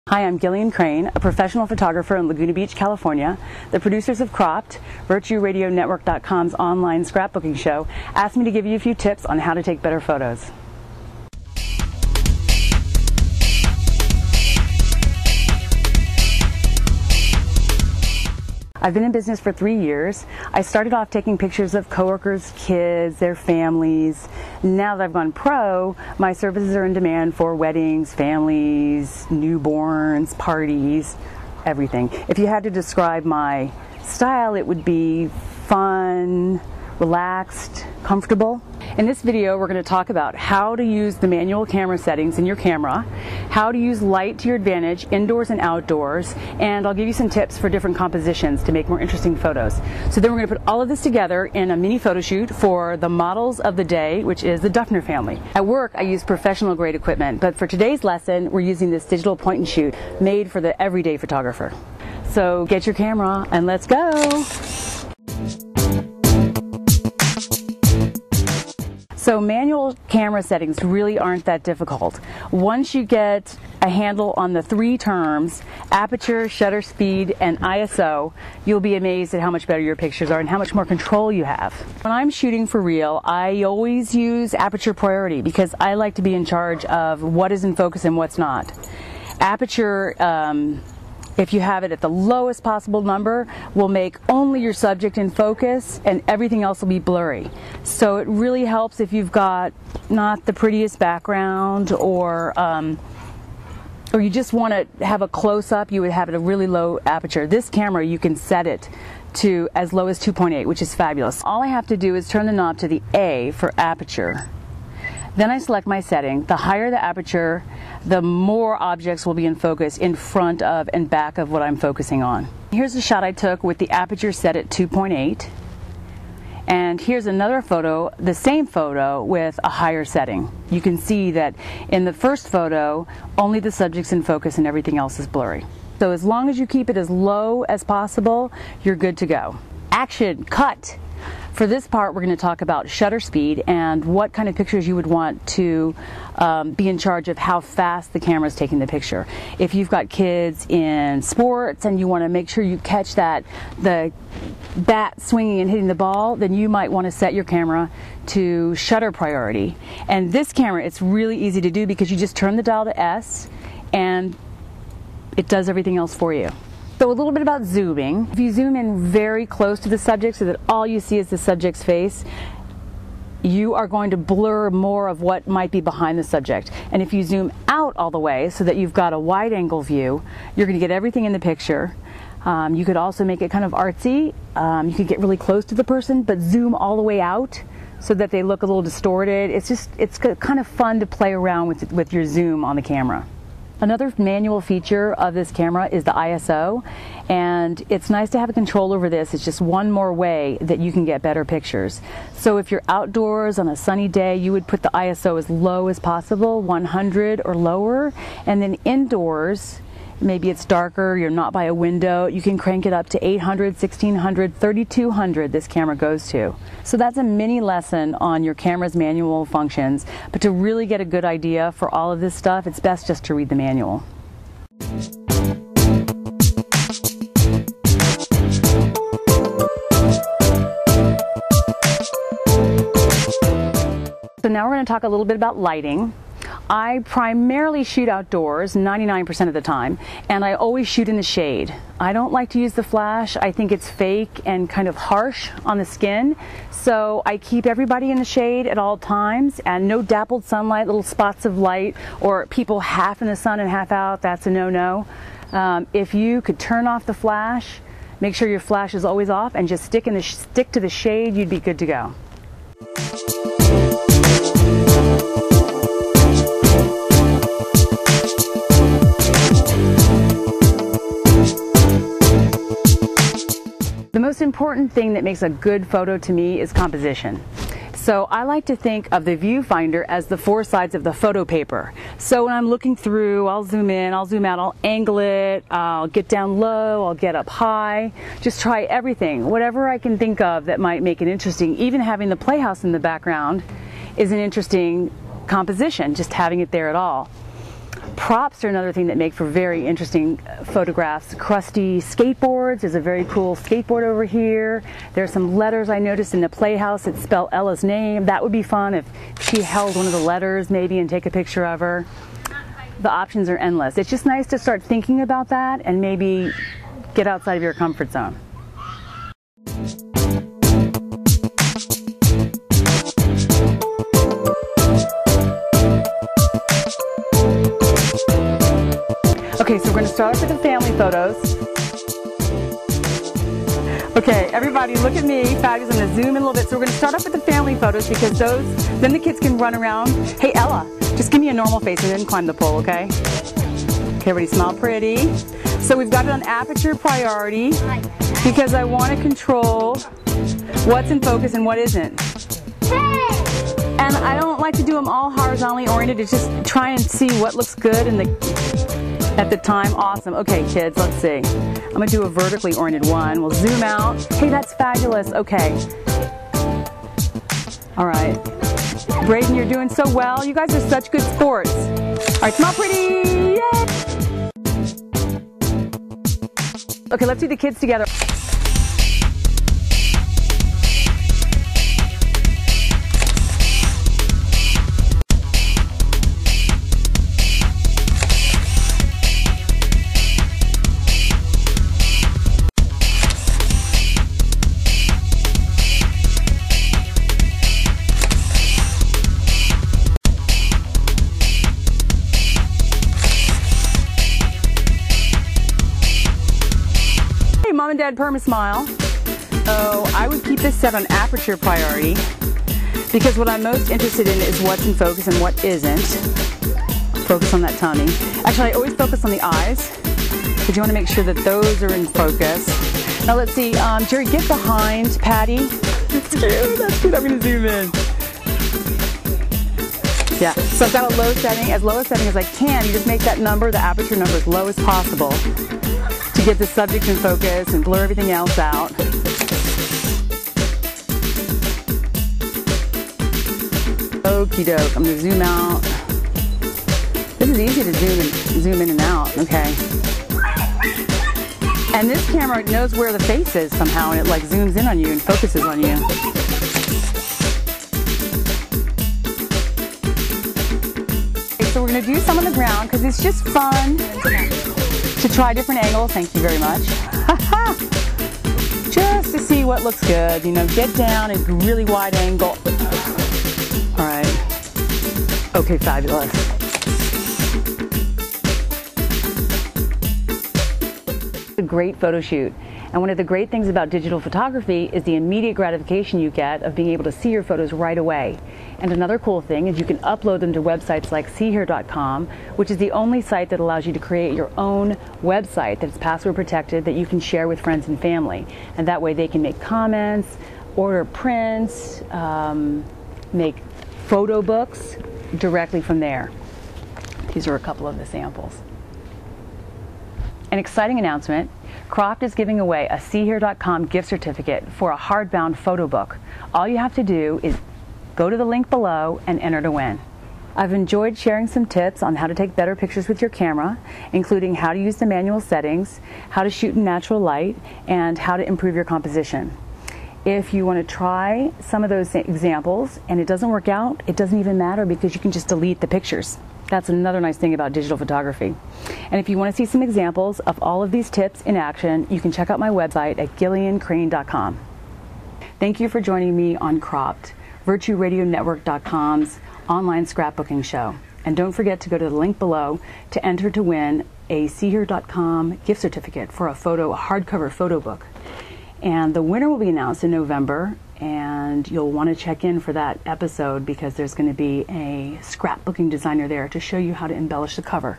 Hi, I'm Gillian Crane, a professional photographer in Laguna Beach, California. The producers of Cropped, VirtueRadioNetwork.com's online scrapbooking show, asked me to give you a few tips on how to take better photos. I've been in business for 3 years. I started off taking pictures of coworkers, kids, their families. Now that I've gone pro, my services are in demand for weddings, families, newborns, parties, everything. If you had to describe my style, it would be fun, relaxed, comfortable. In this video, we're going to talk about how to use the manual camera settings in your camera, how to use light to your advantage indoors and outdoors, and I'll give you some tips for different compositions to make more interesting photos. So then we're going to put all of this together in a mini photo shoot for the models of the day, which is the Duffner family. At work, I use professional grade equipment, but for today's lesson, we're using this digital point and shoot made for the everyday photographer. So get your camera and let's go! So manual camera settings really aren't that difficult. Once you get a handle on the three terms, aperture, shutter speed, and ISO, you'll be amazed at how much better your pictures are and how much more control you have. When I'm shooting for real, I always use aperture priority because I like to be in charge of what is in focus and what's not. Aperture, if you have it at the lowest possible number, will make only your subject in focus and everything else will be blurry. So it really helps if you've got not the prettiest background or you just want to have a close-up, you would have it a really low aperture. This camera, you can set it to as low as 2.8, which is fabulous. All I have to do is turn the knob to the A for aperture. Then I select my setting. The higher the aperture, the more objects will be in focus in front of and back of what I'm focusing on. Here's a shot I took with the aperture set at 2.8. And here's another photo, the same photo with a higher setting. You can see that in the first photo, only the subject's in focus and everything else is blurry. So as long as you keep it as low as possible, you're good to go. Action, cut! For this part, we're going to talk about shutter speed and what kind of pictures you would want to be in charge of how fast the camera is taking the picture. If you've got kids in sports and you want to make sure you catch the bat swinging and hitting the ball, then you might want to set your camera to shutter priority. And this camera, it's really easy to do because you just turn the dial to S and it does everything else for you. So a little bit about zooming. If you zoom in very close to the subject so that all you see is the subject's face, you are going to blur more of what might be behind the subject. And if you zoom out all the way so that you've got a wide angle view, you're going to get everything in the picture. You could also make it kind of artsy. You could get really close to the person but zoom all the way out so that they look a little distorted. It's kind of fun to play around with your zoom on the camera. Another manual feature of this camera is the ISO, and it's nice to have a control over this. It's just one more way that you can get better pictures. So if you're outdoors on a sunny day, you would put the ISO as low as possible, 100 or lower, and then indoors, maybe it's darker, you're not by a window, you can crank it up to 800, 1600, 3200 this camera goes to. So that's a mini lesson on your camera's manual functions, but to really get a good idea for all of this stuff, it's best just to read the manual. So now we're going to talk a little bit about lighting. I primarily shoot outdoors 99% of the time, and I always shoot in the shade. I don't like to use the flash. I think it's fake and kind of harsh on the skin, so I keep everybody in the shade at all times, and no dappled sunlight, little spots of light, or people half in the sun and half out. That's a no-no. If you could turn off the flash, make sure your flash is always off, and just stick to the shade, you'd be good to go. The most important thing that makes a good photo to me is composition. So I like to think of the viewfinder as the four sides of the photo paper. So when I'm looking through, I'll zoom in, I'll zoom out, I'll angle it, I'll get down low, I'll get up high. Just try everything, whatever I can think of that might make it interesting. Even having the playhouse in the background is an interesting composition, just having it there at all. Props are another thing that make for very interesting photographs. Crusty skateboards. There's a very cool skateboard over here. There's some letters I noticed in the playhouse that spell Ella's name. That would be fun if she held one of the letters maybe and take a picture of her. The options are endless. It's just nice to start thinking about that and maybe get outside of your comfort zone. Okay, so we're going to start off with the family photos. Okay, everybody look at me. Fabulous. I'm going to zoom in a little bit. So we're going to start off with the family photos because then the kids can run around. Hey, Ella, just give me a normal face and then climb the pole, okay? Okay, everybody smile pretty. So we've got it on aperture priority because I want to control what's in focus and what isn't. And I don't like to do them all horizontally oriented. It's just try and see what looks good at the time. Awesome. Okay, kids, let's see. I'm going to do a vertically oriented one. We'll zoom out. Hey, that's fabulous. Okay. All right. Braden, you're doing so well. You guys are such good sports. All right, smile pretty. Yay! Okay, let's do the kids together. Mom and Dad Perma-Smile. Oh, I would keep this set on aperture priority because what I'm most interested in is what's in focus and what isn't. Focus on that tummy. Actually, I always focus on the eyes because you want to make sure that those are in focus. Now let's see, Jerry, get behind Patty. That's cute, that's cute. I'm going to zoom in. Yeah, so I've got a low setting, as low a setting as I can. You just make that number, the aperture number, as low as possible to get the subject in focus and blur everything else out. Okie doke, I'm going to zoom out. This is easy to zoom in and out, okay. And this camera knows where the face is somehow, and it like zooms in on you and focuses on you. Okay, so we're going to do some on the ground because it's just fun to try different angles. Thank you very much. Just to see what looks good. You know, get down and really wide angle. All right. Okay, fabulous. A great photo shoot. And one of the great things about digital photography is the immediate gratification you get of being able to see your photos right away. And another cool thing is you can upload them to websites like seehere.com, which is the only site that allows you to create your own website that's password protected that you can share with friends and family. And that way they can make comments, order prints, make photo books directly from there. These are a couple of the samples. An exciting announcement. Croft is giving away a seehere.com gift certificate for a hardbound photo book. All you have to do is go to the link below and enter to win. I've enjoyed sharing some tips on how to take better pictures with your camera, including how to use the manual settings, how to shoot in natural light, and how to improve your composition. If you want to try some of those examples and it doesn't work out, it doesn't even matter because you can just delete the pictures. That's another nice thing about digital photography. And if you want to see some examples of all of these tips in action, you can check out my website at GillianCrane.com. Thank you for joining me on Cropped, VirtueRadioNetwork.com's online scrapbooking show. And don't forget to go to the link below to enter to win a Seehere.com gift certificate for a hardcover photo book. And the winner will be announced in November, and you'll want to check in for that episode because there's going to be a scrapbooking designer there to show you how to embellish the cover.